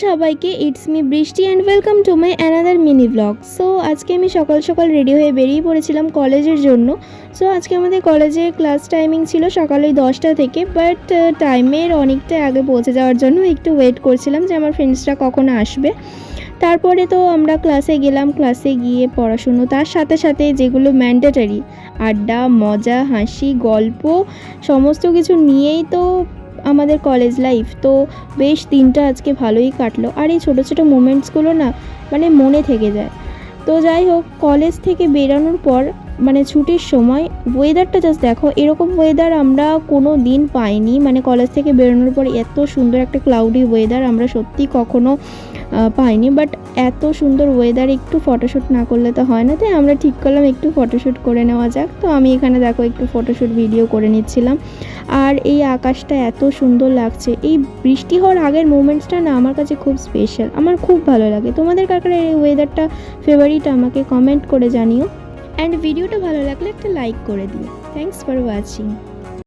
সবাইকে, it's me বৃষ্টি and welcome to my another mini blog. So আজকে আমি সকাল সকাল রেডি হয়ে বেরিয়ে পড়েছিলাম কলেজের জন্য। সো আজকে আমাদের কলেজের ক্লাস টাইমিং ছিল সকাল ওই 10টা থেকে, বাট টাইমের অনেকটা আগে পৌঁছে যাওয়ার জন্য একটু ওয়েট করছিলাম যে আমার ফ্রেন্ডসরা কখন আসবে। তারপরে তো আমরা ক্লাসে গেলাম, ক্লাসে গিয়ে পড়াশুনো, তার সাথে সাথে যেগুলো ম্যান্ডেটারি আড্ডা, মজা, হাসি, গল্প সমস্ত কিছু নিয়েই তো আমাদের কলেজ লাইফ। তো বেশ দিনটা আজকে ভালোই কাটলো, আর এই ছোটো ছোটো মোমেন্টসগুলো না মানে মনে থেকে যায়। তো যাই হোক, কলেজ থেকে বেরানোর পর মানে ছুটির সময় ওয়েদারটা জাস্ট দেখো, এরকম ওয়েদার আমরা কোনো দিন পাইনি। মানে কলেজ থেকে বেরোনোর পর এত সুন্দর একটা ক্লাউডি ওয়েদার আমরা সত্যি কখনো পাইনি। বাট এত সুন্দর ওয়েদার একটু ফটোশ্যুট না করলে তো হয় না, তাই আমরা ঠিক করলাম একটু ফটোশ্যুট করে নেওয়া যাক। তো আমি এখানে দেখো একটু ফটোশ্যুট ভিডিও করে নিচ্ছিলাম। আর এই আকাশটা এত সুন্দর লাগছে, এই বৃষ্টি হওয়ার আগের মোমেন্টসটা না আমার কাছে খুব স্পেশাল, আমার খুব ভালো লাগে। তোমাদের কার এই ওয়েদারটা ফেভারিট আমাকে কমেন্ট করে জানিও, অ্যান্ড ভিডিওটা ভালো লাগলে একটা লাইক করে দিও। Thanks for watching.